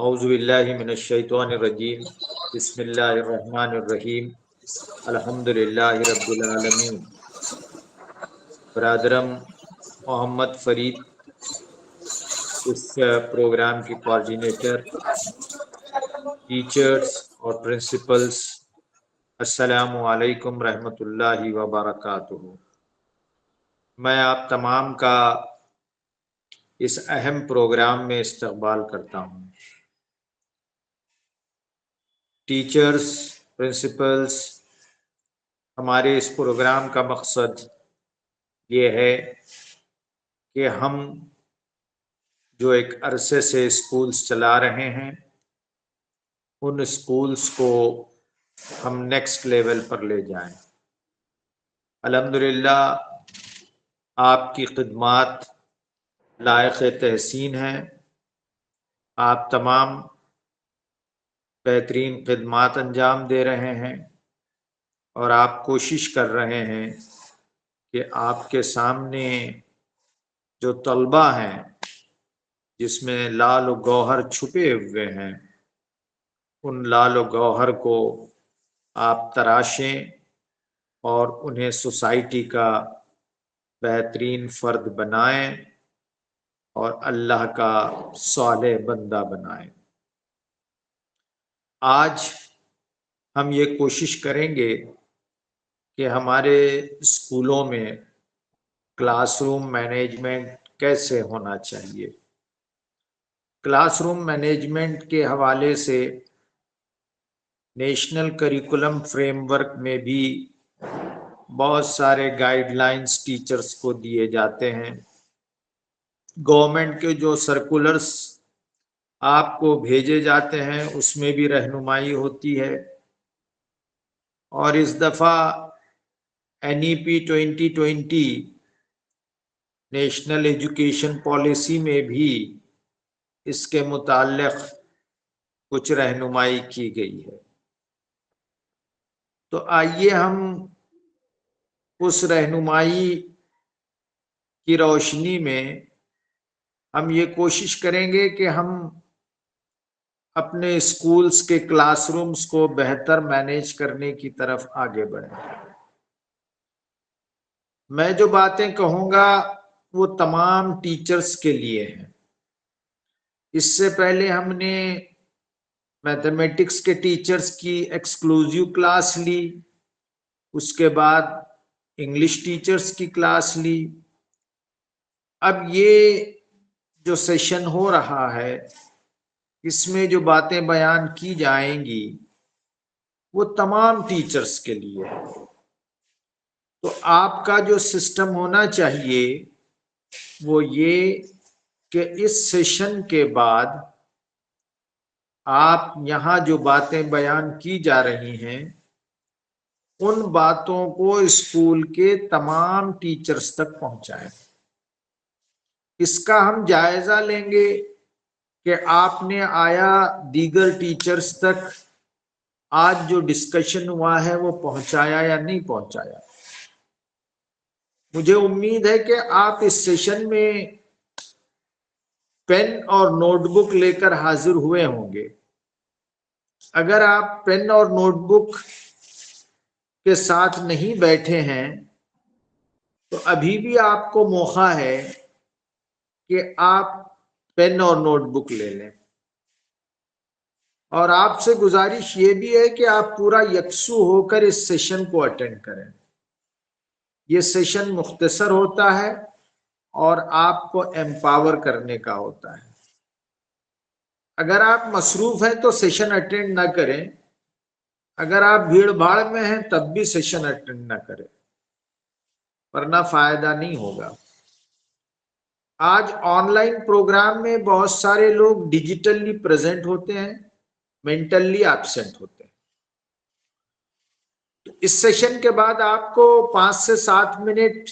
औज़ुबिल्लाहि मिनश्शैतानिर्रजीम बिस्मिल्लाहिर्रहमानिर्रहीम अल्हम्दुलिल्लाहि रब्बिल आलमीन। बरादरम मोहम्मद फरीद इस प्रोग्राम की कोऑर्डिनेटर, टीचर्स और प्रिंसिपल्स, अस्सलामु अलैकुम रहमतुल्लाहि व बरकातुहू। मैं आप तमाम का इस अहम प्रोग्राम में इस्तकबाल करता हूँ। टीचर्स, प्रिंसिपल्स, हमारे इस प्रोग्राम का मकसद ये है कि हम जो एक अरसे से स्कूल्स चला रहे हैं, उन स्कूल्स को हम नेक्स्ट लेवल पर ले जाएं। अल्हम्दुलिल्लाह आपकी खिदमात लायक तहसीन है। आप तमाम बेहतरीन खिदमात अंजाम दे रहे हैं और आप कोशिश कर रहे हैं कि आपके सामने जो तलबा हैं जिसमें लाल और गौहर छुपे हुए हैं, उन लाल और गौहर को आप तराशें और उन्हें सोसाइटी का बेहतरीन फर्द बनाएं और अल्लाह का सालेह बंदा बनाएं। आज हम ये कोशिश करेंगे कि हमारे स्कूलों में क्लासरूम मैनेजमेंट कैसे होना चाहिए। क्लासरूम मैनेजमेंट के हवाले से नेशनल करिकुलम फ्रेमवर्क में भी बहुत सारे गाइडलाइंस टीचर्स को दिए जाते हैं। गवर्नमेंट के जो सर्कुलर्स आपको भेजे जाते हैं उसमें भी रहनुमाई होती है और इस दफ़ा NEP 2020 नेशनल एजुकेशन पॉलिसी में भी इसके मुताल्लिक़ कुछ रहनुमाई की गई है। तो आइए हम उस रहनुमाई की रोशनी में हम ये कोशिश करेंगे कि हम अपने स्कूल्स के क्लासरूम्स को बेहतर मैनेज करने की तरफ आगे बढ़ें। मैं जो बातें कहूँगा वो तमाम टीचर्स के लिए हैं। इससे पहले हमने मैथमेटिक्स के टीचर्स की एक्सक्लूसिव क्लास ली, उसके बाद इंग्लिश टीचर्स की क्लास ली। अब ये जो सेशन हो रहा है इसमें जो बातें बयान की जाएंगी वो तमाम टीचर्स के लिए है। तो आपका जो सिस्टम होना चाहिए वो ये कि इस सेशन के बाद आप यहाँ जो बातें बयान की जा रही हैं उन बातों को स्कूल के तमाम टीचर्स तक पहुंचाएं। इसका हम जायजा लेंगे कि आपने आया दीगर टीचर्स तक आज जो डिस्कशन हुआ है वो पहुंचाया या नहीं पहुंचाया। मुझे उम्मीद है कि आप इस सेशन में पेन और नोटबुक लेकर हाजिर हुए होंगे। अगर आप पेन और नोटबुक के साथ नहीं बैठे हैं तो अभी भी आपको मौका है कि आप पेन और नोटबुक ले लें। और आपसे गुजारिश ये भी है कि आप पूरा यकसू होकर इस सेशन को अटेंड करें। ये सेशन मुख्तसर होता है और आपको एम्पावर करने का होता है। अगर आप मसरूफ हैं तो सेशन अटेंड ना करें, अगर आप भीड़ भाड़ में हैं तब भी सेशन अटेंड ना करें, वरना फायदा नहीं होगा। आज ऑनलाइन प्रोग्राम में बहुत सारे लोग डिजिटली प्रेजेंट होते हैं, मेंटली एब्सेंट होते हैं। तो इस सेशन के बाद आपको 5 से 7 मिनट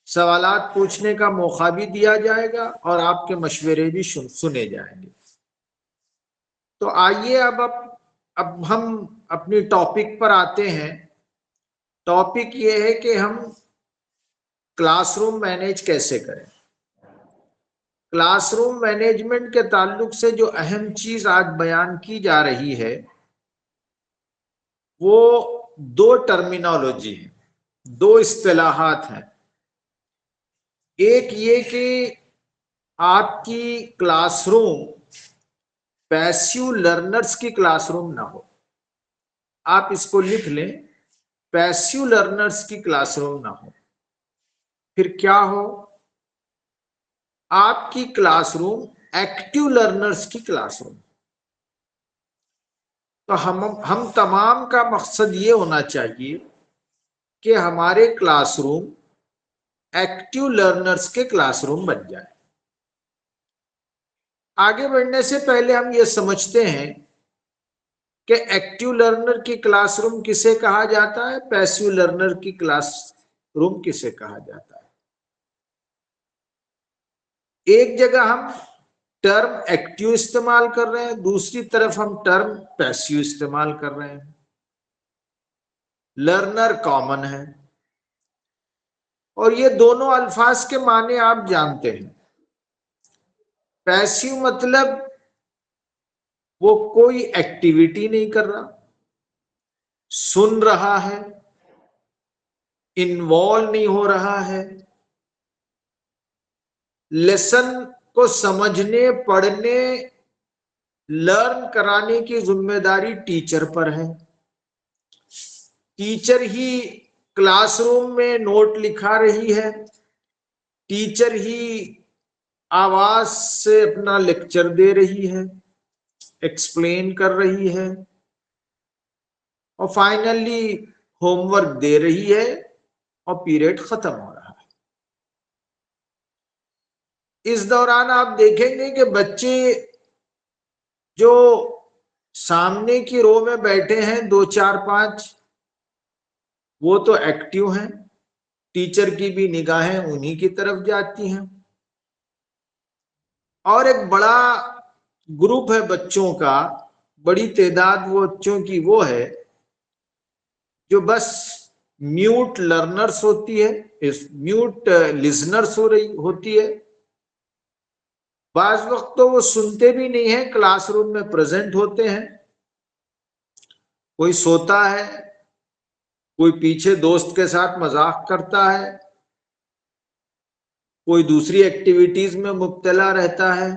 सवालात पूछने का मौका भी दिया जाएगा और आपके मशवरे भी सुने जाएंगे। तो आइए अब हम अपनी टॉपिक पर आते हैं। टॉपिक ये है कि हम क्लासरूम मैनेज कैसे करें। क्लासरूम मैनेजमेंट के ताल्लुक से जो अहम चीज आज बयान की जा रही है वो दो टर्मिनोलॉजी है, दो इस्तिलाहात हैं। एक ये कि आपकी क्लासरूम पैसिव लर्नर्स की क्लासरूम ना हो, आप इसको लिख लें, पैसिव लर्नर्स की क्लासरूम ना हो। फिर क्या हो, आपकी क्लासरूम एक्टिव लर्नर्स की क्लासरूम। तो हम तमाम का मकसद ये होना चाहिए कि हमारे क्लासरूम एक्टिव लर्नर्स के क्लासरूम बन जाए। आगे बढ़ने से पहले हम ये समझते हैं कि एक्टिव लर्नर की क्लासरूम किसे कहा जाता है, पैसिव लर्नर की क्लासरूम किसे कहा जाता है। एक जगह हम टर्म एक्टिव इस्तेमाल कर रहे हैं, दूसरी तरफ हम टर्म पैसिव इस्तेमाल कर रहे हैं। लर्नर कॉमन है और ये दोनों अल्फाज के माने आप जानते हैं। पैसिव मतलब वो कोई एक्टिविटी नहीं कर रहा, सुन रहा है, इन्वॉल्व नहीं हो रहा है। लेसन को समझने, पढ़ने, लर्न कराने की जिम्मेदारी टीचर पर है। टीचर ही क्लासरूम में नोट लिखा रही है, टीचर ही आवाज से अपना लेक्चर दे रही है, एक्सप्लेन कर रही है और फाइनली होमवर्क दे रही है और पीरियड खत्म हो रहा है। इस दौरान आप देखेंगे कि बच्चे जो सामने की रो में बैठे हैं, 2 4 5, वो तो एक्टिव हैं, टीचर की भी निगाहें उन्हीं की तरफ जाती हैं। और एक बड़ा ग्रुप है बच्चों का, बड़ी तादाद वो बच्चों की वो है जो बस म्यूट लर्नर्स होती है, म्यूट लिसनर्स होती है। बाज वक्त तो वो सुनते भी नहीं है, क्लासरूम में प्रेजेंट होते हैं। कोई सोता है, कोई पीछे दोस्त के साथ मजाक करता है, कोई दूसरी एक्टिविटीज में मुब्तला रहता है।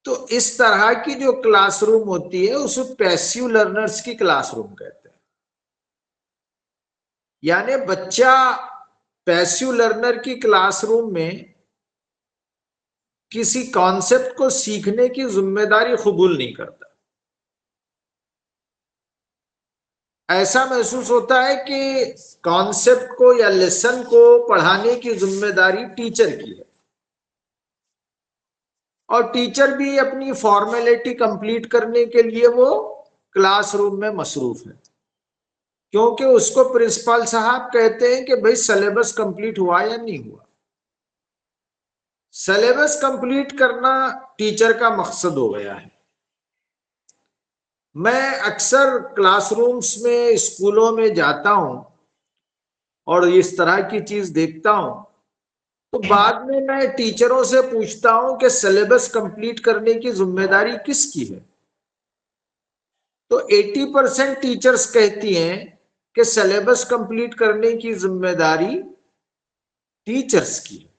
तो इस तरह की जो क्लासरूम होती है उसे पैसिव लर्नर्स की क्लासरूम कहते हैं। यानी बच्चा पैसिव लर्नर की क्लासरूम में किसी कॉन्सेप्ट को सीखने की जिम्मेदारी कबूल नहीं करता। ऐसा महसूस होता है कि कॉन्सेप्ट को या लेसन को पढ़ाने की जिम्मेदारी टीचर की है और टीचर भी अपनी फॉर्मेलिटी कंप्लीट करने के लिए वो क्लासरूम में मसरूफ है, क्योंकि उसको प्रिंसिपल साहब कहते हैं कि भाई सिलेबस कंप्लीट हुआ या नहीं हुआ। सिलेबस कंप्लीट करना टीचर का मकसद हो गया है। मैं अक्सर क्लासरूम्स में, स्कूलों में जाता हूं और इस तरह की चीज देखता हूं, तो बाद में मैं टीचरों से पूछता हूं कि सिलेबस कंप्लीट करने की जिम्मेदारी किसकी है। तो 80% टीचर्स कहती हैं कि सिलेबस कंप्लीट करने की जिम्मेदारी टीचर्स की है।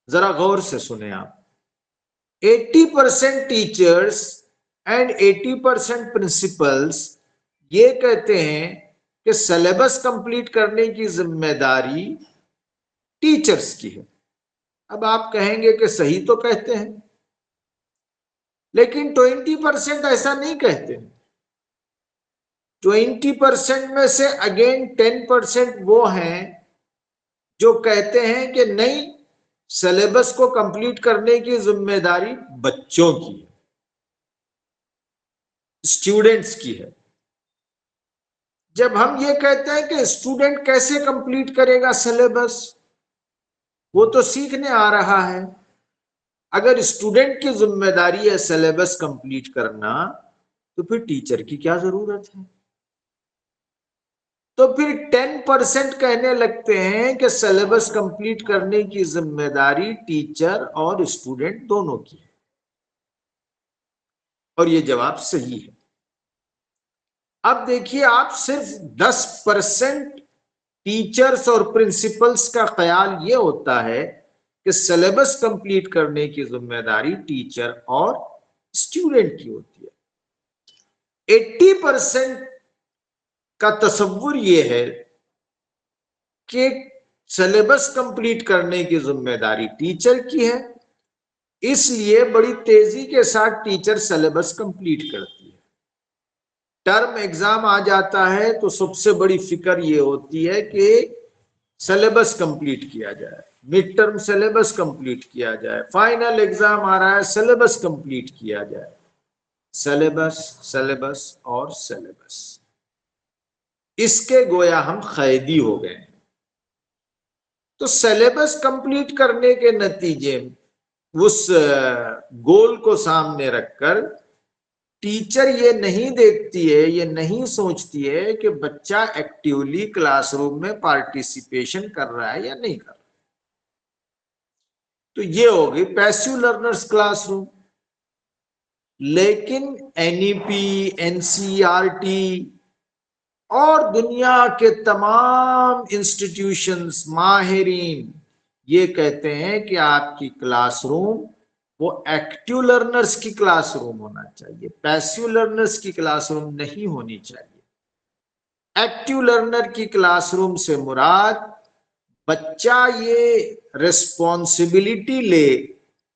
जरा गौर से सुने आप, 80% टीचर्स एंड 80% प्रिंसिपल्स ये कहते हैं कि सिलेबस कंप्लीट करने की जिम्मेदारी टीचर्स की है। अब आप कहेंगे कि सही तो कहते हैं, लेकिन 20% ऐसा नहीं कहते। 20% में से अगेन 10% वो हैं जो कहते हैं कि नहीं, सिलेबस को कंप्लीट करने की जिम्मेदारी बच्चों की है, स्टूडेंट्स की है। जब हम ये कहते हैं कि स्टूडेंट कैसे कंप्लीट करेगा सिलेबस, वो तो सीखने आ रहा है। अगर स्टूडेंट की जिम्मेदारी है सिलेबस कंप्लीट करना, तो फिर टीचर की क्या जरूरत है। तो फिर 10% कहने लगते हैं कि सिलेबस कंप्लीट करने की जिम्मेदारी टीचर और स्टूडेंट दोनों की है। और ये जवाब सही है। अब देखिए, आप सिर्फ 10% टीचर्स और प्रिंसिपल्स का ख्याल ये होता है कि सिलेबस कंप्लीट करने की जिम्मेदारी टीचर और स्टूडेंट की होती है। 80% का तस्वुर ये है कि सिलेबस कंप्लीट करने की जिम्मेदारी टीचर की है, इसलिए बड़ी तेजी के साथ टीचर सिलेबस कंप्लीट करती है। टर्म एग्जाम आ जाता है तो सबसे बड़ी फिक्र ये होती है कि सिलेबस कंप्लीट किया जाए, मिड टर्म सिलेबस कंप्लीट किया जाए, फाइनल एग्जाम आ रहा है सिलेबस कंप्लीट किया जाए। सिलेबस, सिलेबस और सिलेबस, इसके गोया हम कैदी हो गए। तो सिलेबस कंप्लीट करने के नतीजे में उस गोल को सामने रखकर टीचर ये नहीं देखती है, ये नहीं सोचती है कि बच्चा एक्टिवली क्लासरूम में पार्टिसिपेशन कर रहा है या नहीं कर रहा। तो ये हो गई पैसिव लर्नर्स क्लासरूम। लेकिन एनईपी, एनसीईआरटी और दुनिया के तमाम इंस्टीट्यूशंस, माहिरीन ये कहते हैं कि आपकी क्लासरूम वो एक्टिव लर्नर्स की क्लासरूम होना चाहिए, पैसिव लर्नर्स की क्लासरूम नहीं होनी चाहिए। एक्टिव लर्नर की क्लासरूम से मुराद बच्चा ये रिस्पॉन्सिबिलिटी ले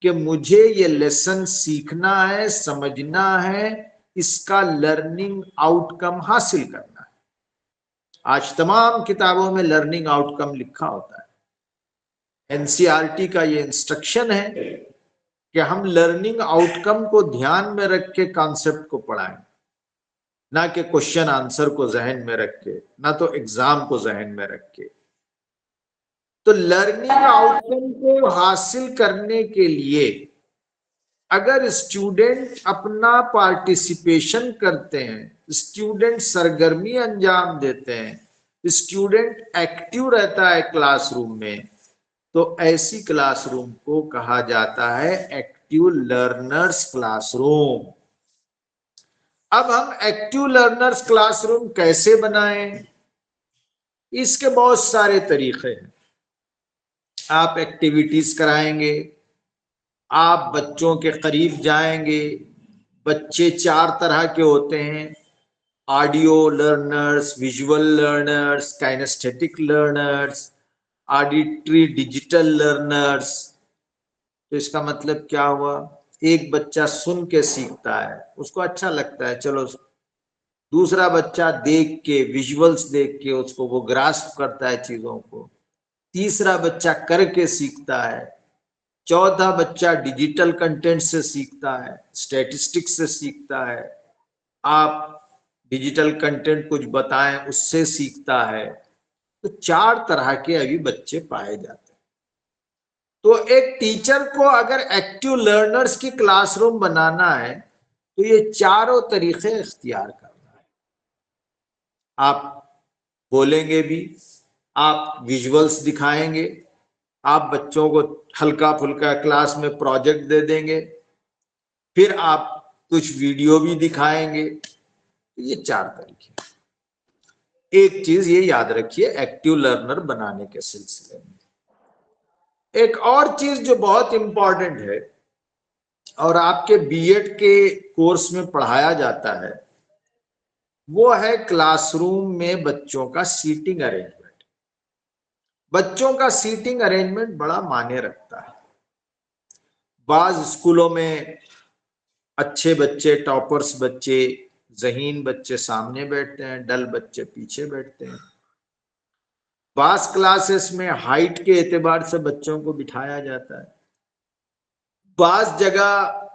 कि मुझे ये लेसन सीखना है, समझना है, इसका लर्निंग आउटकम हासिल करना है। आज तमाम किताबों में लर्निंग आउटकम लिखा होता है। एनसीईआरटी का ये इंस्ट्रक्शन है कि हम लर्निंग आउटकम को ध्यान में रख के कॉन्सेप्ट को पढ़ाएं, ना कि क्वेश्चन आंसर को जहन में रख के, ना तो एग्जाम को जहन में रख के। तो लर्निंग आउटकम को हासिल करने के लिए अगर स्टूडेंट अपना पार्टिसिपेशन करते हैं, स्टूडेंट सरगर्मी अंजाम देते हैं, स्टूडेंट एक्टिव रहता है क्लासरूम में, तो ऐसी क्लासरूम को कहा जाता है एक्टिव लर्नर्स क्लासरूम। अब हम एक्टिव लर्नर्स क्लासरूम कैसे बनाएं? इसके बहुत सारे तरीके हैं। आप एक्टिविटीज कराएंगे, आप बच्चों के करीब जाएंगे। बच्चे 4 तरह के होते हैं: audio learners, visual learners, kinesthetic learners, auditory digital learners. तो इसका मतलब क्या हुआ? एक बच्चा सुन के सीखता है, उसको अच्छा लगता है, चलो। दूसरा बच्चा देख के, विजुअल्स देख के उसको वो ग्रास्प करता है चीजों को। तीसरा बच्चा करके सीखता है। चौथा बच्चा डिजिटल कंटेंट से सीखता है, स्टैटिस्टिक्स से सीखता है। आप डिजिटल कंटेंट कुछ बताएं, उससे सीखता है। तो 4 तरह के अभी बच्चे पाए जाते हैं। तो एक टीचर को अगर एक्टिव लर्नर्स की क्लासरूम बनाना है तो ये चारों तरीके इख्तियार करना है। आप बोलेंगे भी, आप विजुअल्स दिखाएंगे, आप बच्चों को हल्का फुल्का क्लास में प्रोजेक्ट दे देंगे, फिर आप कुछ वीडियो भी दिखाएंगे। ये 4 तरीके। एक चीज ये याद रखिए एक्टिव लर्नर बनाने के सिलसिले में। एक और चीज जो बहुत इंपॉर्टेंट है और आपके बीएड के कोर्स में पढ़ाया जाता है, वो है क्लासरूम में बच्चों का सीटिंग अरेंजमेंट। बच्चों का सीटिंग अरेंजमेंट बड़ा मायने रखता है। बाज स्कूलों में अच्छे बच्चे, टॉपर्स बच्चे, ज़हीन बच्चे सामने बैठते हैं, डल बच्चे पीछे बैठते हैं। बास क्लासेस में हाइट के एतबार से बच्चों को बिठाया जाता है। बास जगह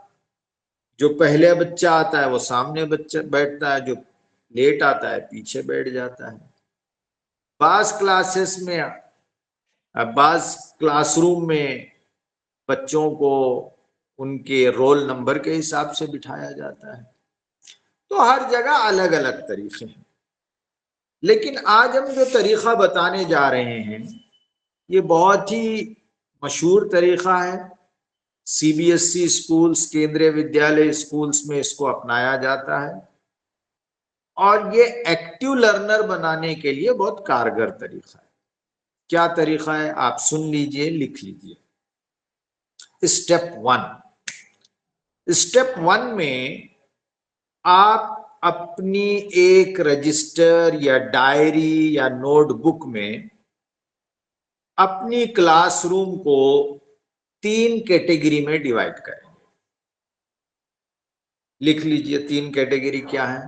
जो पहले बच्चा आता है वो सामने बच्चा बैठता है, जो लेट आता है पीछे बैठ जाता है। बास क्लासेस में, बास क्लासरूम में बच्चों को उनके रोल नंबर के हिसाब से बिठाया जाता है। तो हर जगह अलग अलग तरीके हैं। लेकिन आज हम जो तरीका बताने जा रहे हैं ये बहुत ही मशहूर तरीका है। सीबीएसई स्कूल्स, केंद्रीय विद्यालय स्कूल्स में इसको अपनाया जाता है और ये एक्टिव लर्नर बनाने के लिए बहुत कारगर तरीका है। क्या तरीका है आप सुन लीजिए, लिख लीजिए। स्टेप वन में आप अपनी एक रजिस्टर या डायरी या नोटबुक में अपनी क्लासरूम को 3 कैटेगरी में डिवाइड करेंगे। लिख लीजिए 3 कैटेगरी क्या है।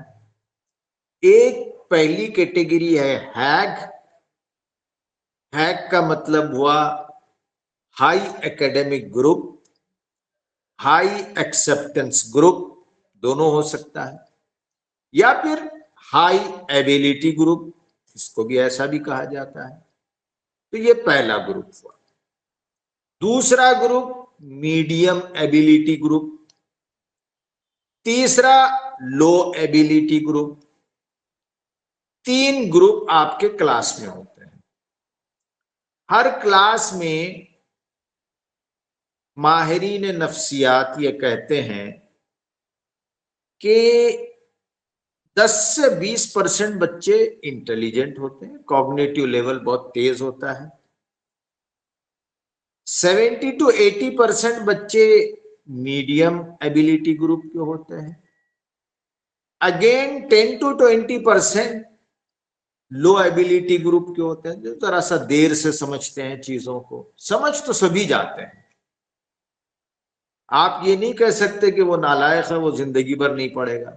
एक पहली कैटेगरी है हैग। हैग का मतलब हुआ high academic group, high acceptance group, दोनों हो सकता है, या फिर हाई एबिलिटी ग्रुप, इसको भी ऐसा भी कहा जाता है। तो ये पहला ग्रुप हुआ। दूसरा ग्रुप मीडियम एबिलिटी ग्रुप, तीसरा लो एबिलिटी ग्रुप। 3 ग्रुप आपके क्लास में होते हैं। हर क्लास में माहिरीन नफ्सियात ये कहते हैं कि 10 से 20% बच्चे इंटेलिजेंट होते हैं, कॉग्निटिव लेवल बहुत तेज होता है। 70 to 80% बच्चे मीडियम एबिलिटी ग्रुप के होते हैं। Again 10 to 20% low ability group के होते हैं, जो जरा सा देर से समझते हैं चीजों को। समझ तो सभी जाते हैं, आप ये नहीं कह सकते कि वो नालायक है, वो जिंदगी भर नहीं पढ़ेगा।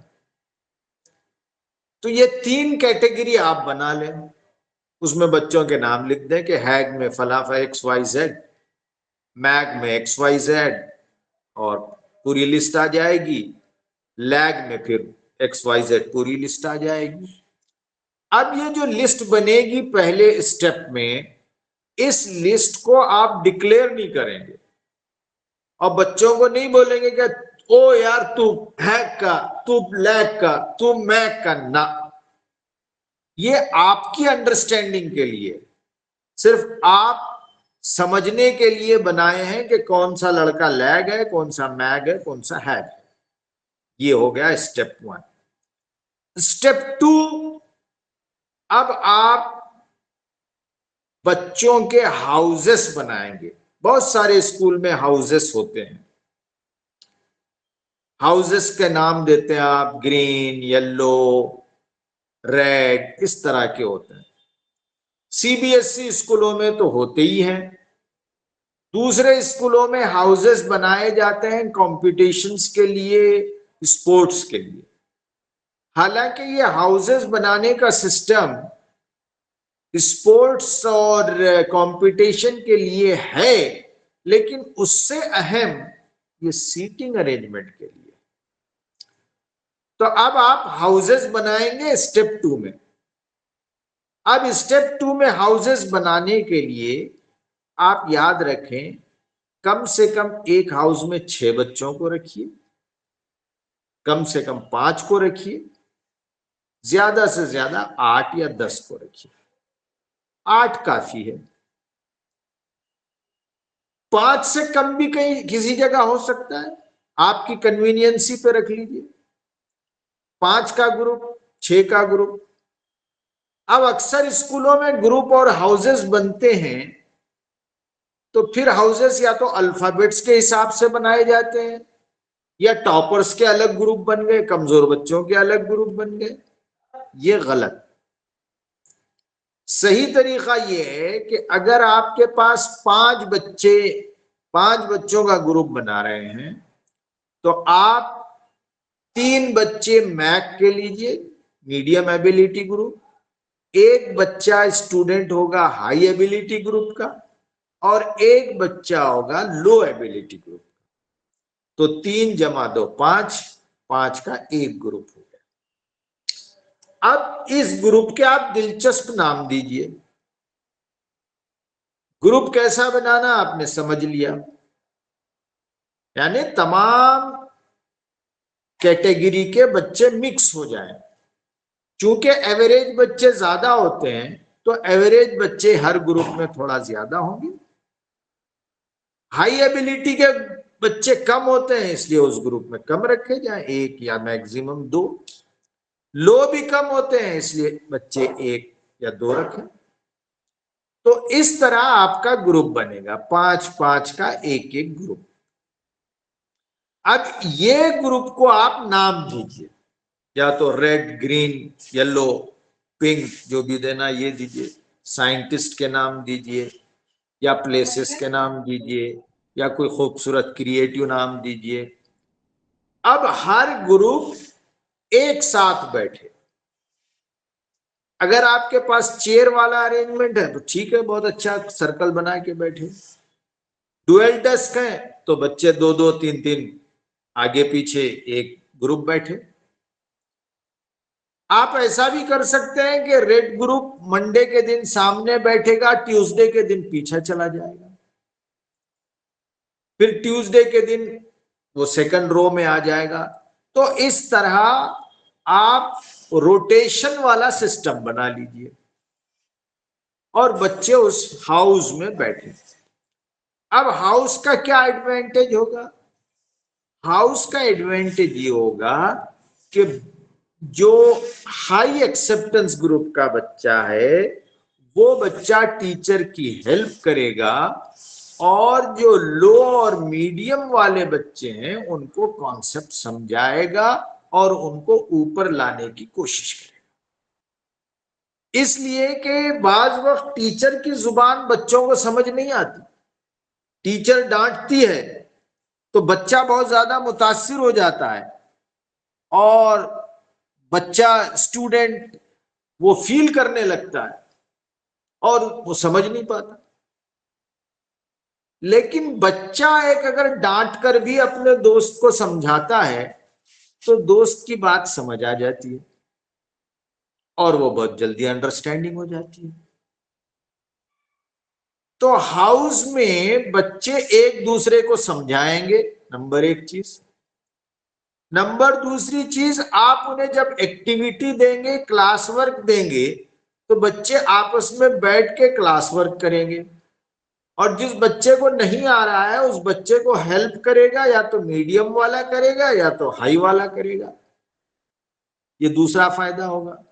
तो ये 3 कैटेगरी आप बना लें, उसमें बच्चों के नाम लिख दें कि हैग में फलाफा XYZ, मैग में XYZ, और पूरी लिस्ट आ जाएगी। लैग में फिर XYZ पूरी लिस्ट आ जाएगी। अब ये जो लिस्ट बनेगी पहले स्टेप में, इस लिस्ट को आप डिक्लेयर नहीं करेंगे और बच्चों को नहीं बोलेंगे कि ओ यार तू हैक का, तू लैग का, तू मैक का ना। ये आपकी अंडरस्टैंडिंग के लिए, सिर्फ आप समझने के लिए बनाए हैं कि कौन सा लड़का लैग है, कौन सा मैग है, कौन सा हैक है। ये हो गया स्टेप 1। स्टेप 2, अब आप बच्चों के हाउसेस बनाएंगे। बहुत सारे स्कूल में हाउसेस होते हैं। हाउसेस के नाम देते हैं आप, ग्रीन, येलो, रेड, इस तरह के होते हैं। सीबीएसई स्कूलों में तो होते ही हैं। दूसरे स्कूलों में हाउसेस बनाए जाते हैं कॉम्पिटिशन्स के लिए, स्पोर्ट्स के लिए। हालांकि ये हाउसेस बनाने का सिस्टम स्पोर्ट्स और कंपटीशन के लिए है, लेकिन उससे अहम ये सीटिंग अरेंजमेंट के लिए। तो अब आप हाउसेस बनाएंगे स्टेप 2 में। अब स्टेप 2 में हाउसेस बनाने के लिए आप याद रखें, कम से कम एक हाउस में 6 बच्चों को रखिए, कम से कम 5 को रखिए, ज्यादा से ज्यादा 8 या 10 को रखिए। 8 काफी है। 5 से कम भी कहीं किसी जगह हो सकता है, आपकी कन्वीनियंसी पे रख लीजिए। 5 का ग्रुप, 6 का ग्रुप। अब अक्सर स्कूलों में ग्रुप और हाउसेस बनते हैं, तो फिर हाउसेस या तो अल्फाबेट्स के हिसाब से बनाए जाते हैं, या टॉपर्स के अलग ग्रुप बन गए, कमजोर बच्चों के अलग ग्रुप बन गए। ये गलत। सही तरीका ये है कि अगर आपके पास 5 बच्चों का ग्रुप बना रहे हैं, तो आप 3 बच्चे मैक के लीजिए, मीडियम एबिलिटी ग्रुप, एक बच्चा स्टूडेंट होगा हाई एबिलिटी ग्रुप का, और एक बच्चा होगा लो एबिलिटी ग्रुप। तो 3 जमा 2 5, 5 का एक ग्रुप हो गया। अब इस ग्रुप के आप दिलचस्प नाम दीजिए। ग्रुप कैसा बनाना आपने समझ लिया, यानी तमाम कैटेगरी के बच्चे मिक्स हो जाएं। चूंकि एवरेज बच्चे ज्यादा होते हैं तो एवरेज बच्चे हर ग्रुप में थोड़ा ज्यादा होंगे। हाई एबिलिटी के बच्चे कम होते हैं इसलिए उस ग्रुप में कम रखे जाए, एक या मैक्सिमम दो। लो भी कम होते हैं इसलिए बच्चे एक या दो रखें। तो इस तरह आपका ग्रुप बनेगा, 5-5 का एक एक ग्रुप। अब ये ग्रुप को आप नाम दीजिए, या तो रेड, ग्रीन, येलो, पिंक, जो भी देना ये दीजिए। साइंटिस्ट के नाम दीजिए, या प्लेसेस के नाम दीजिए, या कोई खूबसूरत क्रिएटिव नाम दीजिए। अब हर ग्रुप एक साथ बैठे। अगर आपके पास चेयर वाला अरेंजमेंट है तो ठीक है, बहुत अच्छा, सर्कल बना के बैठे। डुअल डेस्क है तो बच्चे 2-2, 3-3 आगे पीछे एक ग्रुप बैठे। आप ऐसा भी कर सकते हैं कि रेड ग्रुप मंडे के दिन सामने बैठेगा, ट्यूसडे के दिन पीछे चला जाएगा, फिर ट्यूसडे के दिन वो सेकंड रो में आ जाएगा। तो इस तरह आप रोटेशन वाला सिस्टम बना लीजिए और बच्चे उस हाउस में बैठे। अब हाउस का क्या एडवांटेज होगा? हाउस का एडवांटेज ये होगा कि जो हाई एक्सेप्टेंस ग्रुप का बच्चा है वो बच्चा टीचर की हेल्प करेगा, और जो लो और मीडियम वाले बच्चे हैं उनको कॉन्सेप्ट समझाएगा और उनको ऊपर लाने की कोशिश करेगा। इसलिए कि बाज वक्त टीचर की जुबान बच्चों को समझ नहीं आती। टीचर डांटती है तो बच्चा बहुत ज्यादा मुतासिर हो जाता है, और बच्चा, स्टूडेंट, वो फील करने लगता है और वो समझ नहीं पाता। लेकिन बच्चा एक अगर डांट कर भी अपने दोस्त को समझाता है तो दोस्त की बात समझ आ जाती है और वो बहुत जल्दी अंडरस्टैंडिंग हो जाती है। तो हाउस में बच्चे एक दूसरे को समझाएंगे, नंबर एक चीज। नंबर दूसरी चीज, आप उन्हें जब एक्टिविटी देंगे, क्लास वर्क देंगे, तो बच्चे आपस में बैठ के क्लास वर्क करेंगे, और जिस बच्चे को नहीं आ रहा है उस बच्चे को हेल्प करेगा, या तो मीडियम वाला करेगा या तो हाई वाला करेगा। ये दूसरा फायदा होगा।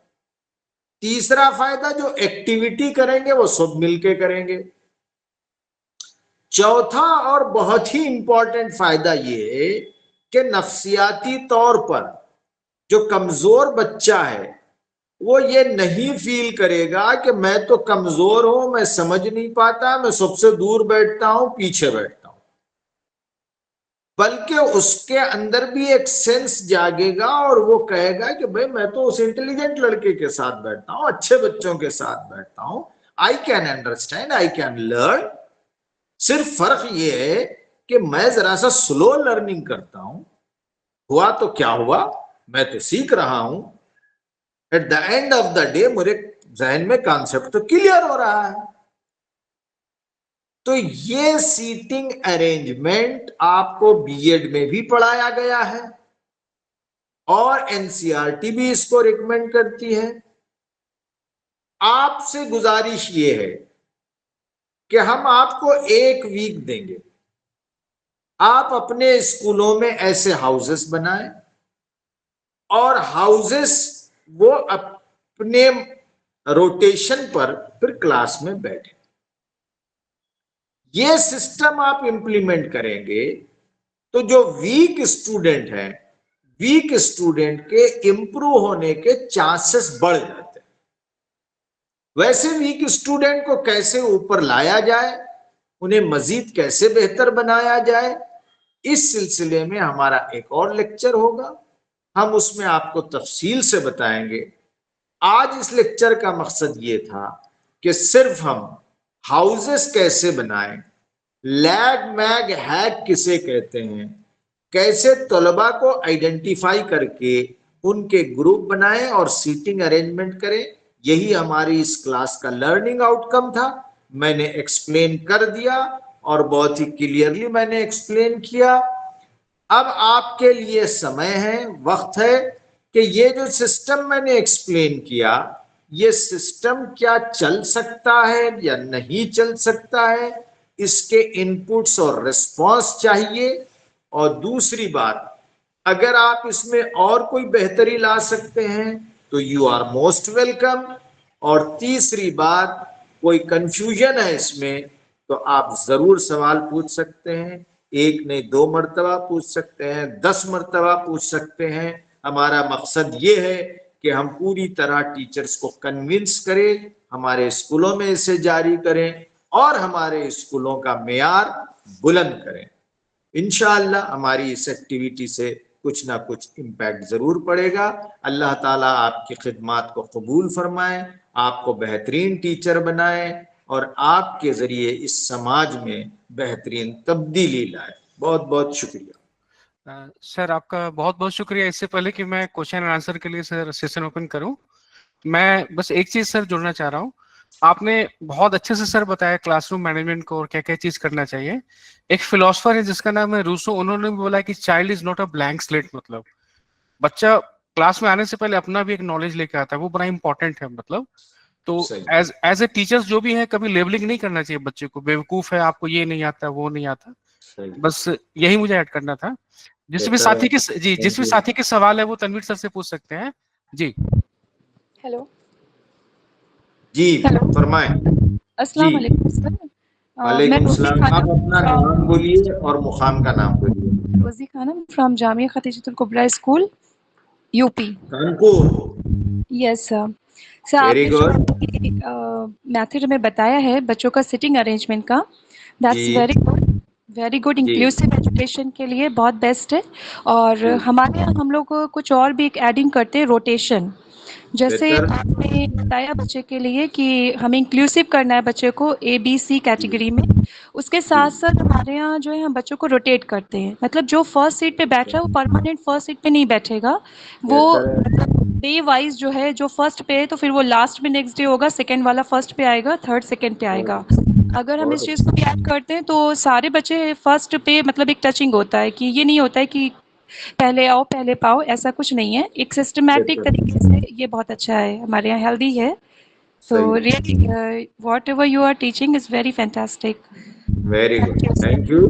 तीसरा फायदा, जो एक्टिविटी करेंगे वो सब मिलके करेंगे। चौथा और बहुत ही इंपॉर्टेंट फायदा ये कि नफ्सियाती तौर पर जो कमजोर बच्चा है वो ये नहीं फील करेगा कि मैं तो कमजोर हूं, मैं समझ नहीं पाता, मैं सबसे दूर बैठता हूं, पीछे बैठता हूं। बल्कि उसके अंदर भी एक सेंस जागेगा और वो कहेगा कि भाई मैं तो उस इंटेलिजेंट लड़के के साथ बैठता हूं, अच्छे बच्चों के साथ बैठता हूं, I can understand, I can learn. सिर्फ फर्क ये है कि मैं जरा सा स्लो लर्निंग करता हूं, हुआ तो क्या हुआ, मैं तो सीख रहा हूं। At the end of the day मेरे जहन में कॉन्सेप्ट तो क्लियर हो रहा है। तो ये सीटिंग अरेंजमेंट आपको बीएड में भी पढ़ाया गया है और एनसीईआरटी भी इसको रिकमेंड करती है। आपसे गुजारिश ये है कि हम आपको 1 वीक देंगे, आप अपने स्कूलों में ऐसे हाउसेस बनाएं और हाउसेस वो अपने रोटेशन पर फिर क्लास में बैठे। ये सिस्टम आप इंप्लीमेंट करेंगे तो जो वीक स्टूडेंट है, वीक स्टूडेंट के इंप्रूव होने के चांसेस बढ़ जाते हैं। वैसे वीक स्टूडेंट को कैसे ऊपर लाया जाए, उन्हें मजीद कैसे बेहतर बनाया जाए, इस सिलसिले में हमारा एक और लेक्चर होगा, हम उसमें आपको तफसील से बताएंगे। आज इस लेक्चर का मकसद ये था कि सिर्फ हम हाउसेस कैसे बनाएं, लैग मैग हैक किसे कहते हैं, कैसे तलबा को आइडेंटिफाई करके उनके ग्रुप बनाएं और सीटिंग अरेंजमेंट करें, यही हमारी इस क्लास का लर्निंग आउटकम था। मैंने एक्सप्लेन कर दिया और बहुत ही क्लियरली मैंने एक्सप्लेन किया। अब आपके लिए समय है, वक्त है कि ये जो सिस्टम मैंने एक्सप्लेन किया, ये सिस्टम क्या चल सकता है या नहीं चल सकता है, इसके इनपुट्स और रिस्पॉन्स चाहिए। और दूसरी बात, अगर आप इसमें और कोई बेहतरी ला सकते हैं तो यू आर मोस्ट वेलकम। और तीसरी बात, कोई कंफ्यूजन है इसमें तो आप जरूर सवाल पूछ सकते हैं। एक नहीं 2 मर्तबा पूछ सकते हैं, 10 मर्तबा पूछ सकते हैं। हमारा मकसद ये है कि हम पूरी तरह टीचर्स को कन्विंस करें, हमारे स्कूलों में इसे जारी करें और हमारे स्कूलों का मेयार बुलंद करें। इंशाअल्लाह हमारी इस एक्टिविटी से कुछ ना कुछ इम्पैक्ट जरूर पड़ेगा। अल्लाह ताला आपकी खिदमात को कबूल फरमाए, आपको बेहतरीन टीचर बनाए और आपके जरिए इस समाज में बेहतरीन तब्दीली लाए। बहुत बहुत शुक्रिया। सर आपका बहुत बहुत शुक्रिया। इससे पहले कि मैं क्वेश्चन एंड आंसर के लिए सर सेशन ओपन करूं, मैं बस एक चीज सर जोड़ना चाह रहा हूं। आपने बहुत अच्छे से सर बताया क्लासरूम मैनेजमेंट को और क्या क्या चीज करना चाहिए। एक फिलोसफर है जिसका नाम है रूसो, उन्होंने भी बोला कि child is not a blank slate, मतलब बच्चा क्लास में आने से पहले अपना भी एक नॉलेज लेके आता है, वो बड़ा इंपॉर्टेंट है। मतलब तो एज एज ए टीचर्स जो भी है, कभी लेबलिंग नहीं करना चाहिए बच्चे को, बेवकूफ है, आपको ये नहीं आता, वो नहीं आता। बस यही मुझे ऐड करना था। जिस भी साथी के जिस भी साथी के सवाल है वो तनवीर सर से पूछ सकते हैं जी। हेलो जी फरमाएं। अस्सलाम वालेकुम सर। वालेकुम सलाम। आप अपना नाम बोलिए और मुकाम का नाम बोलिए। Rozy Khanam from Jamia Khadijatul Kubra school UP Kanpur. Yes sir. Sir आपने जो मेथड में बताया है बच्चों का सिटिंग अरेंजमेंट का, that's very good inclusive education के लिए बहुत बेस्ट है। और हमारे यहाँ हम लोग कुछ और भी एक एडिंग करते हैं, रोटेशन। जैसे आपने बताया बच्चे के लिए कि हमें इंक्लूसिव करना है बच्चे को ABC कैटेगरी में, उसके साथ साथ हमारे यहाँ जो है हम बच्चों को रोटेट करते हैं। मतलब जो फर्स्ट सीट पे बैठ रहा है वो परमानेंट फर्स्ट सीट पे नहीं बैठेगा, वो डे वाइज जो है, जो फर्स्ट पे है तो फिर वो लास्ट में नेक्स्ट डे होगा, सेकंड वाला फर्स्ट पे आएगा, थर्ड सेकंड पे आएगा। अगर हम इस चीज़ को भी ऐड करते हैं तो सारे बच्चे फर्स्ट पे, मतलब एक टचिंग होता है कि ये नहीं होता है कि पहले आओ पहले पाओ, ऐसा कुछ नहीं है। एक सिस्टमैटिक तरीके से ये बहुत अच्छा है, हमारे यहाँ हेल्दी है। So really, whatever you are teaching is very fantastic. Very good, thank you.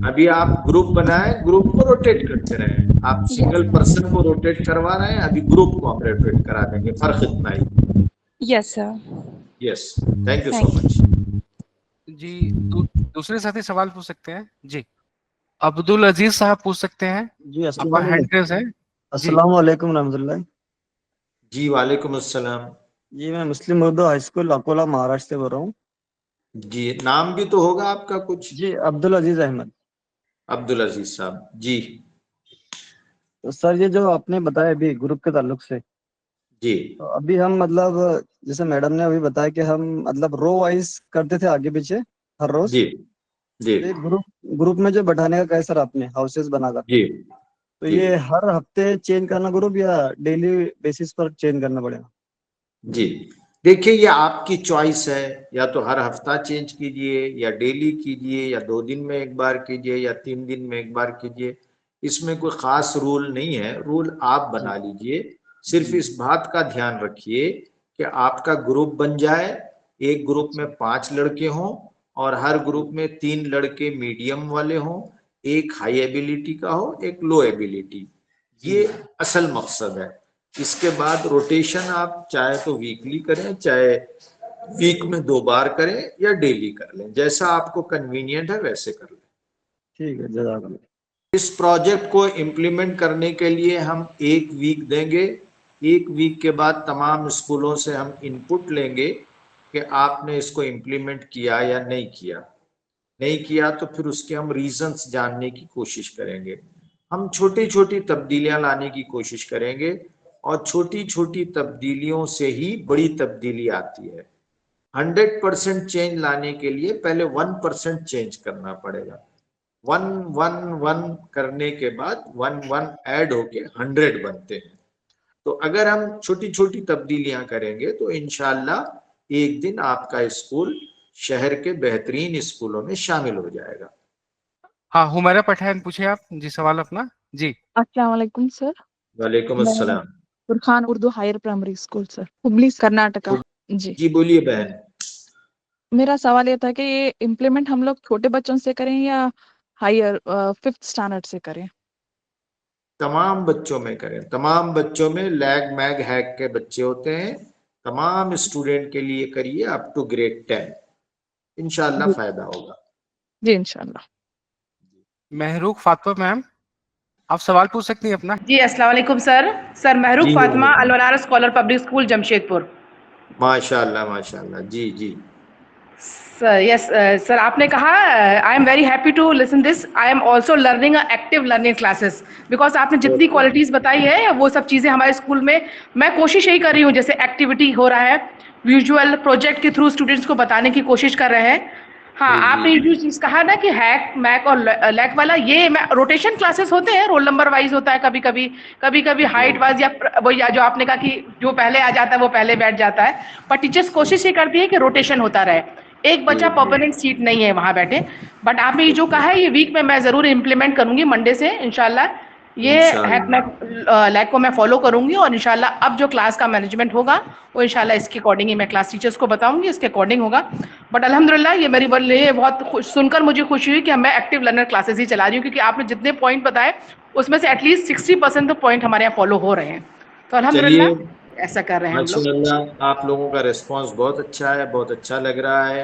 अभी आप ग्रुप बनाए, ग्रुप को रोटेट करते रहे। आप सिंगल पर्सन को रोटेट करवा रहे हैं, अभी ग्रुप को हम रोटेट करा देंगे, फर्क इतना ही। Yes sir. Yes, thank you so much. जी दूसरे साथी सवाल पूछ सकते हैं जी। अब्दुल अजीज साहब पूछ सकते हैं जी। अस्सलाम वालेकुम रहमतुल्लाह। जी वालेकुम अस्सलाम। जी मैं मुस्लिम उर्दू हाई स्कूल अकोला महाराष्ट्र से बोल रहा हूँ। जी नाम भी तो होगा आपका कुछ? जी अब्दुल अजीज अहमद। अब्दुल अजीज साहब जी। तो सर ये जो आपने बताया अभी ग्रुप के ताल्लुक से, जी तो अभी हम मतलब जैसे मैडम ने अभी बताया कि हम मतलब रो वाइज करते थे आगे पीछे हर रोज। जी जी तो ग्रुप में जो बैठाने का कहा सर आपने हाउसेस बनाकर, जी तो जी ये हर हफ्ते चेंज करना ग्रुप या डेली बेसिस पर चेंज करना पड़ेगा? जी देखिए, ये आपकी चॉइस है, या तो हर हफ्ता चेंज कीजिए या डेली कीजिए या 2 दिन में एक बार कीजिए या 3 दिन में एक बार कीजिए। इसमें कोई खास रूल नहीं है, रूल आप बना लीजिए। सिर्फ इस बात का ध्यान रखिए कि आपका ग्रुप बन जाए, एक ग्रुप में 5 लड़के हों और हर ग्रुप में 3 लड़के मीडियम वाले हों, एक हाई एबिलिटी का हो, एक लो एबिलिटी। ये असल मकसद है। इसके बाद रोटेशन आप चाहे तो वीकली करें, चाहे वीक में 2 बार करें या डेली कर लें, जैसा आपको कन्वीनियंट है वैसे कर लें। ठीक है, जज़ाकल्लाह। इस प्रोजेक्ट को इम्प्लीमेंट करने के लिए हम 1 वीक देंगे। 1 वीक के बाद तमाम स्कूलों से हम इनपुट लेंगे कि आपने इसको इम्प्लीमेंट किया या नहीं किया। नहीं किया तो फिर उसके हम रीजंस जानने की कोशिश करेंगे। हम छोटी छोटी तब्दीलियां लाने की कोशिश करेंगे और छोटी छोटी तब्दीलियों से ही बड़ी तब्दीली आती है। 100% चेंज लाने के लिए पहले 1% चेंज करना पड़ेगा। 1 करने के बाद 1 ऐड होके 100 बनते हैं। तो अगर हम छोटी छोटी तब्दीलियां करेंगे तो इंशाल्लाह एक दिन आपका स्कूल शहर के बेहतरीन स्कूलों में शामिल हो जाएगा। हाँ, हुमैरा पठान पूछे आप जी सवाल अपना जी। अस्सलाम वालेकुम सर। वालेकुम अस्सलाम। Furqan Urdu higher primary school sir, Hubli Karnataka. जी जी बोलिए बहन। मेरा सवाल ये था कि ये इम्प्लीमेंट हम लोग छोटे बच्चों से करें या हायर 5th स्टैंडर्ड से करें? तमाम बच्चों में करें, तमाम बच्चों में लैग मैग हैक के बच्चे होते हैं, तमाम स्टूडेंट के लिए करिए अप टू ग्रेड 10, इंशाल्लाह जी फायदा होगा। जी इंशाल्लाह। महरूख फातिमा मैम, आप सवाल पूछ सकती हैं अपना। जी अस्सलाम वालेकुम सर। सर महरूख जी फातिमा, अलवनार स्कॉलर पब्लिक स्कूल जमशेदपुर। माशाल्लाह माशाल्लाह, जी जी। सर यस सर, आपने कहा I am very happy to listen this, I am also learning active learning classes, because आपने जितनी ओके क्वालिटीज़ बताई है वो सब चीज़ें हमारे स्कूल में मैं कोशिश यही कर रही हूँ, जैसे एक्टिविटी हो रहा है, विजुअल प्रोजेक्ट के थ्रू स्टूडेंट्स को बताने की कोशिश कर रहे हैं। हाँ, जी आपने जी जो चीज़ कहा ना कि हैक मैक और लैक वाला, ये मैं रोटेशन क्लासेस होते हैं, रोल नंबर वाइज होता है, कभी कभी कभी कभी हाइट वाइज, या वो या जो आपने कहा कि जो पहले आ जाता है वो पहले बैठ जाता है, पर टीचर्स कोशिश ये करती है कि रोटेशन होता रहे, एक बच्चा जी जी। परमानेंट सीट नहीं है वहाँ बैठे। बट आपने ये जो ओके कहा है ये वीक में मैं ज़रूर इम्प्लीमेंट करूँगी, मंडे से इंशाल्लाह। ये हैक इंशाल्लाह। मैक लैक को मैं फॉलो करूँगी, और इंशाल्लाह अब जो क्लास का मैनेजमेंट होगा वो इंशाल्लाह इसके अकॉर्डिंग ही मैं क्लास टीचर्स को बताऊँगी, इसके अकॉर्डिंग होगा। बट अल्हम्दुलिल्लाह ये मेरी ये बहुत सुनकर मुझे खुशी हुई कि मैं एक्टिव लर्नर क्लासेस ही चला रही हूँ, क्योंकि आपने जितने पॉइंट बताए उसमें से एटलीस्ट 60% तो पॉइंट हमारे यहाँ फॉलो हो रहे हैं, तो चलिए अल्हम्दुलिल्लाह ऐसा कर रहे हैं हम लोग। माशाल्लाह, आप लोगों का रिस्पांस बहुत अच्छा है, बहुत अच्छा लग रहा है।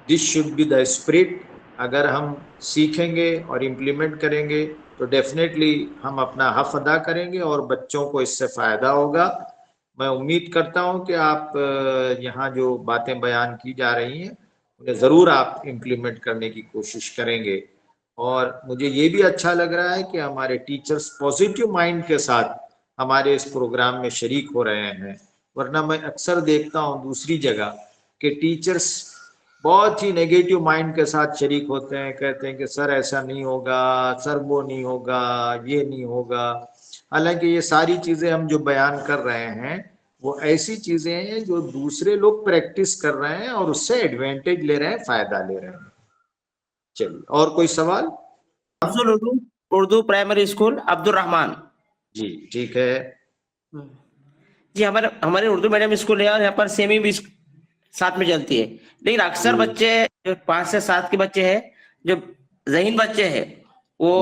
This should be the spirit. अगर हम सीखेंगे और इम्प्लीमेंट करेंगे तो डेफिनेटली हम अपना हक अदा करेंगे और बच्चों को इससे फायदा होगा। मैं उम्मीद करता हूं कि आप यहाँ जो बातें बयान की जा रही हैं उन्हें ज़रूर आप इम्प्लीमेंट करने की कोशिश करेंगे। और मुझे ये भी अच्छा लग रहा है कि हमारे टीचर्स पॉजिटिव माइंड के साथ हमारे इस प्रोग्राम में शरीक हो रहे हैं, वरना मैं अक्सर देखता हूँ दूसरी जगह कि टीचर्स बहुत ही नेगेटिव माइंड के साथ शरीक होते हैं, कहते हैं कि सर ऐसा नहीं होगा, सर वो नहीं होगा, ये नहीं होगा। हालांकि ये सारी चीजें हम जो बयान कर रहे हैं वो ऐसी चीजें हैं जो दूसरे लोग प्रैक्टिस कर रहे हैं और उससे एडवांटेज ले रहे हैं, फायदा ले रहे हैं। चलिए, और कोई सवाल? Afzal Urdu Urdu primary school Abdul Rahman. जी ठीक है। जी हमारे हमारे उर्दू मीडियम स्कूल है और यहाँ पर सेमी भी साथ में चलती है, लेकिन अक्सर जी बच्चे जो 5 से 7 के बच्चे हैं, जो ज़हीन बच्चे हैं वो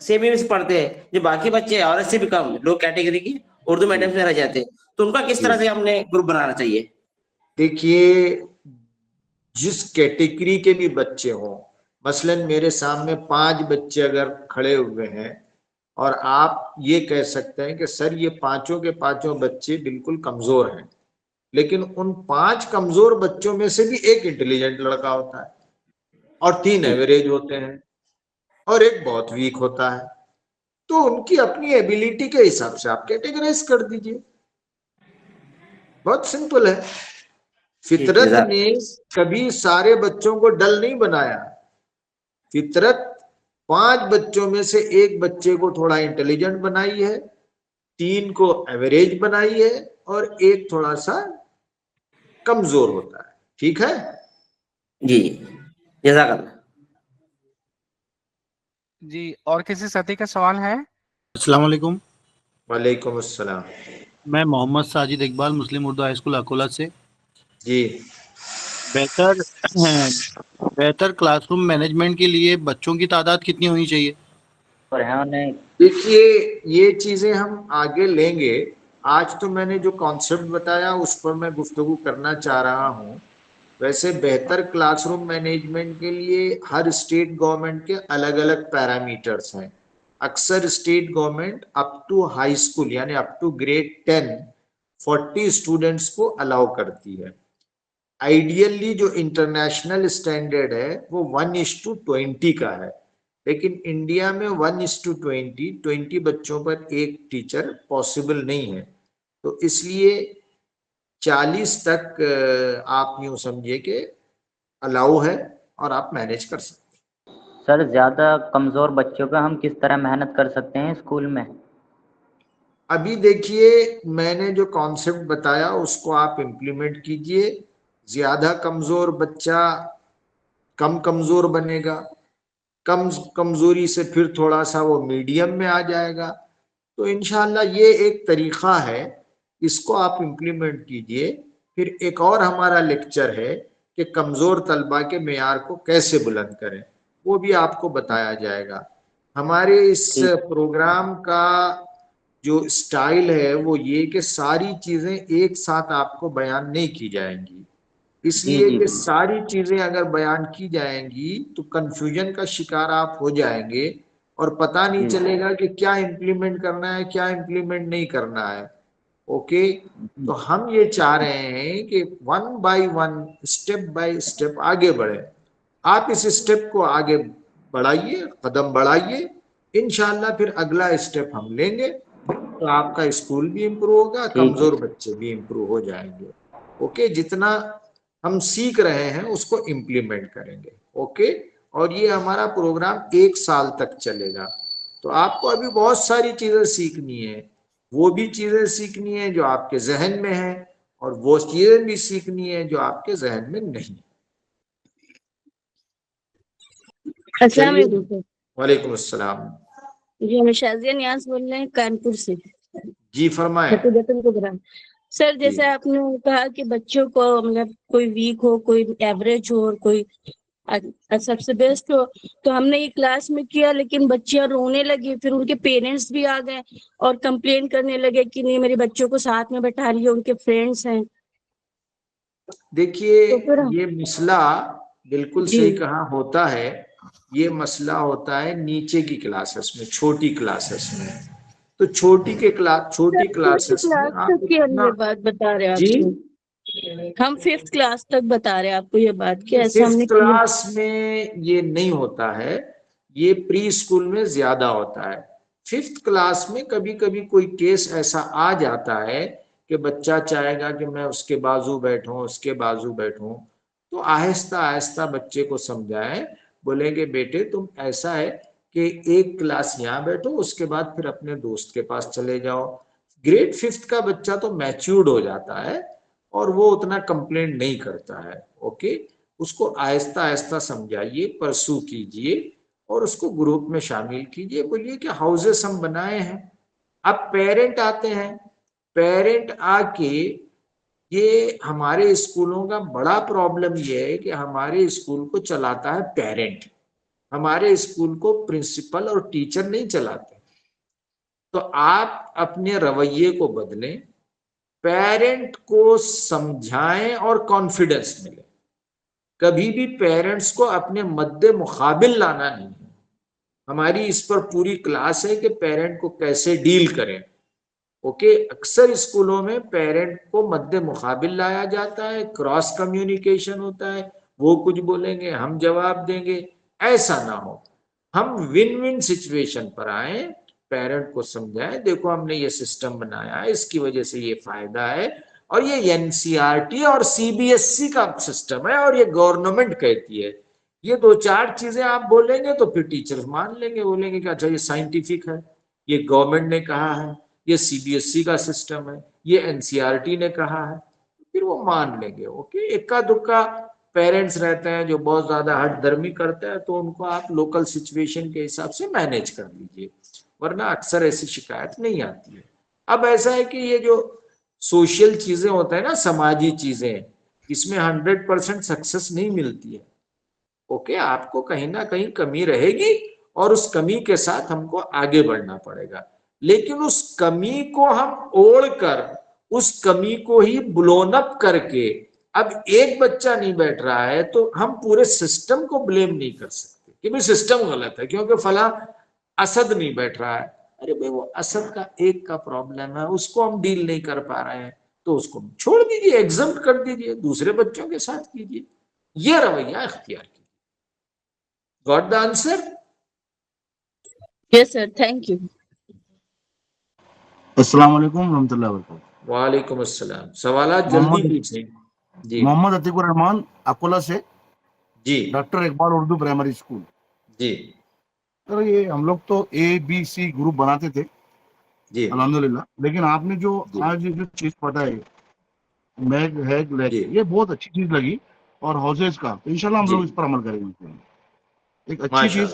जी सेमी में पढ़ते हैं, जो बाकी बच्चे और से भी कम लो कैटेगरी की उर्दू जी मीडियम में रह जाते हैं, तो उनका किस जी। तरह से हमने ग्रुप बनाना चाहिए? देखिए, जिस कैटेगरी के भी बच्चे हों, मसलन मेरे सामने 5 बच्चे अगर खड़े हुए हैं और आप ये कह सकते हैं कि सर ये पांचों के पांचों बच्चे बिल्कुल कमजोर हैं, लेकिन उन 5 कमजोर बच्चों में से भी एक इंटेलिजेंट लड़का होता है और 3 एवरेज होते हैं और एक बहुत वीक होता है, तो उनकी अपनी एबिलिटी के हिसाब से आप कैटेगराइज कर दीजिए। बहुत सिंपल है। फितरत ने कभी सारे बच्चों को डल नहीं बनाया। फितरत 5 बच्चों में से एक बच्चे को थोड़ा इंटेलिजेंट बनाई है, 3 को एवरेज बनाई है और एक थोड़ा सा कमजोर होता है। ठीक है जी जज़ाकल्लाह। जी, और किसी साथी का सवाल है? अस्सलाम वालेकुम। वालेकुम अस्सलाम। मैं मोहम्मद साजिद इकबाल, मुस्लिम उर्दू हाई स्कूल अकोला से। जी बेहतर बेहतर क्लासरूम मैनेजमेंट के लिए बच्चों की तादाद कितनी होनी चाहिए? देखिए, ये चीजें हम आगे लेंगे। आज तो मैंने जो कॉन्सेप्ट बताया उस पर मैं गुफ्तगू करना चाह रहा हूँ। वैसे बेहतर क्लासरूम मैनेजमेंट के लिए हर स्टेट गवर्नमेंट के अलग अलग पैरामीटर्स हैं। अक्सर state government up to high school यानी अप टू ग्रेड 10 40 स्टूडेंट्स को अलाउ करती है। आइडियली जो इंटरनेशनल स्टैंडर्ड है वो 1:20 का है, लेकिन इंडिया में 1:20 बच्चों पर एक टीचर पॉसिबल नहीं है, तो इसलिए 40 तक आप यूं समझिए कि अलाउ है और आप मैनेज कर सकते हैं। सर ज्यादा कमजोर बच्चों पे हम किस तरह मेहनत कर सकते हैं स्कूल में? अभी देखिए, मैंने जो कॉन्सेप्ट बताया उसको आप इम्प्लीमेंट कीजिए। ज्यादा कमजोर बच्चा कम कमजोर बनेगा, कम कमजोरी से फिर थोड़ा सा वो मीडियम में आ जाएगा, तो इंशाल्लाह ये एक तरीका है, इसको आप इम्प्लीमेंट कीजिए। फिर एक और हमारा लेक्चर है कि कमजोर तलबा के मेयार को कैसे बुलंद करें, वो भी आपको बताया जाएगा। हमारे इस प्रोग्राम का जो स्टाइल है वो ये कि सारी चीजें एक साथ आपको बयान नहीं की जाएंगी, इसलिए कि सारी चीजें अगर बयान की जाएंगी तो कंफ्यूजन का शिकार आप हो जाएंगे और पता नहीं चलेगा कि क्या इम्प्लीमेंट करना है, क्या इम्प्लीमेंट नहीं करना है। ओके, तो हम ये चाह रहे हैं कि 1 बाय 1 स्टेप बाय स्टेप आगे बढ़े। आप इस स्टेप को आगे बढ़ाइए, कदम बढ़ाइए, इंशाल्लाह फिर अगला स्टेप हम लेंगे तो आपका स्कूल भी इम्प्रूव होगा, कमजोर बच्चे भी इम्प्रूव हो जाएंगे। ओके, जितना हम सीख रहे हैं उसको इम्प्लीमेंट करेंगे। ओके, और ये हमारा प्रोग्राम 1 साल तक चलेगा। तो आपको अभी बहुत सारी चीजें सीखनी है, वो भी चीजें सीखनी है जो आपके जहन में है और वो चीजें भी सीखनी है जो आपके जहन में नहीं। अस्सलाम वालेकुम सर। वालेकुम अस्सलाम। जी, हम शाजिया नियाज बोल रहे हैं कानपुर से। जी फरमाएं। सर, जैसे आपने कहा कि बच्चों को मतलब कोई वीक हो, कोई एवरेज हो और कोई सबसे बेस्ट हो, तो हमने ये क्लास में किया, लेकिन बच्चियां रोने लगी, फिर उनके पेरेंट्स भी आ गए और कंप्लेन करने लगे कि नहीं मेरे बच्चों को साथ में बैठा रही है, उनके फ्रेंड्स हैं। देखिए तो ये मसला बिल्कुल सही कहा होता है, ये मसला होता है नीचे की क्लासेस में, छोटी क्लासेस में। तो छोटी क्लासेस में आप ये बात बता रहे हैं आपको, हम 5th क्लास तक बता रहे हैं आपको ये बात कि ऐसा हमने 5th क्लास में ये नहीं होता है, ये प्री स्कूल में ज्यादा होता है। 5th क्लास में कभी कभी कोई केस ऐसा आ जाता है कि बच्चा चाहेगा कि मैं उसके बाजू बैठूं, उसके बाजू बैठूं, तो आहिस्ता आहिस्ता बच्चे को समझाएं, बोलेंगे बेटे तुम ऐसा है कि एक क्लास यहाँ बैठो, उसके बाद फिर अपने दोस्त के पास चले जाओ। ग्रेड 5th का बच्चा तो मैच्योर्ड हो जाता है और वो उतना कंप्लेंट नहीं करता है। ओके, उसको आहिस्ता आहिस्ता समझाइए, परसू कीजिए और उसको ग्रुप में शामिल कीजिए। बोलिए कि हाउसेस हम बनाए हैं, अब पेरेंट आते हैं, पेरेंट आके, ये हमारे स्कूलों का बड़ा प्रॉब्लम ये है कि हमारे स्कूल को चलाता है पेरेंट, हमारे स्कूल को प्रिंसिपल और टीचर नहीं चलाते। तो आप अपने रवैये को बदलें, पेरेंट को समझाएं और कॉन्फिडेंस मिले। कभी भी पेरेंट्स को अपने मद्दे मुकाबिल लाना नहीं है। हमारी इस पर पूरी क्लास है कि पेरेंट को कैसे डील करें। ओके, अक्सर स्कूलों में पेरेंट को मद्दे मुकाबिल लाया जाता है, क्रॉस कम्युनिकेशन होता है, वो कुछ बोलेंगे हम जवाब देंगे, ऐसा ना हो। हम विन विन सिचुएशन पर आए, पेरेंट को समझाएं देखो हमने ये सिस्टम बनाया है, इसकी वजह से ये फायदा है, और ये एनसीईआरटी और सीबीएसई का सिस्टम है और ये गवर्नमेंट कहती है। ये 2-4 चीजें आप बोलेंगे तो फिर टीचर्स मान लेंगे, बोलेंगे कि अच्छा ये साइंटिफिक है, ये गवर्नमेंट ने कहा है, ये सीबीएसई का सिस्टम है, ये एनसीईआरटी ने कहा है, फिर वो मान लेंगे। ओके, इक्का दुक्का पेरेंट्स रहते हैं जो बहुत ज्यादा हठधर्मी करते हैं, तो उनको आप लोकल सिचुएशन के हिसाब से मैनेज कर लीजिए, वरना अक्सर ऐसी शिकायत नहीं आती है। अब ऐसा है कि ये जो सोशल चीजें होते हैं ना, समाजी चीजें, इसमें 100% सक्सेस नहीं मिलती है। ओके, आपको कहीं ना कहीं कमी रहेगी और उस कमी के साथ हमको आगे बढ़ना पड़ेगा, लेकिन उस कमी को हम ओढ़कर, उस कमी को ही ब्लोन अप करके, अब एक बच्चा नहीं बैठ रहा है तो हम पूरे सिस्टम को ब्लेम नहीं कर सकते कि भाई सिस्टम गलत है क्योंकि फला असद नहीं बैठ रहा है। अरे भाई वो असद का एक का प्रॉब्लम है, उसको हम डील नहीं कर पा रहे हैं तो उसको छोड़ दीजिए, एग्जम्प्ट कर दीजिए, दूसरे बच्चों के साथ कीजिए। ये रवैया इख्तियार कीजिए। Got the answer? Yes sir, thank you. अस्सलाम वालेकुम रहमतुल्लाहि व बरकातहू। वालेकुम अस्सलाम। सवालात जल्दी पूछें। जी, मोहम्मद अतीकुर रहमान, अकोला से। जी, doctor Iqbal Urdu primary school. जी, तो ये हम लोग तो ABC ग्रुप बनाते थे जी, अल्हम्दुलिल्लाह, लेकिन आपने जो आज जो चीज बताई मैग हैग लैग, ये बहुत अच्छी चीज लगी, और हाउसेज का तो इंशाल्लाह हम लोग इस पर अमल करेंगे। एक अच्छी चीज,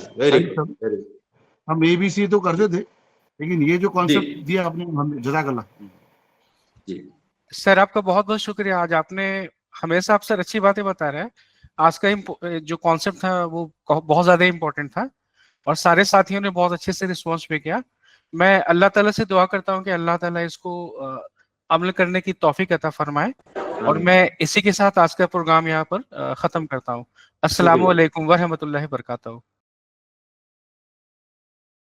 हम ABC तो करते थे लेकिन ये जो कॉन्सेप्ट दिया आपने हमें, जज़ाकल्लाह। जी सर आपका बहुत बहुत शुक्रिया। आज आपने हमेशा आप सर अच्छी बातें बता रहे हैं। आज का जो कॉन्सेप्ट था वो बहुत ज्यादा इम्पोर्टेंट था और सारे साथियों ने बहुत अच्छे से रिस्पॉन्स भी किया। मैं अल्लाह ताला से दुआ करता हूँ कि अल्लाह ताला इसको अमल करने की तौफीक अता फरमाए और मैं इसी के साथ आज का प्रोग्राम यहाँ पर खत्म करता हूँ। अस्सलामु अलैकुम व रहमतुल्लाहि व बरकातहू।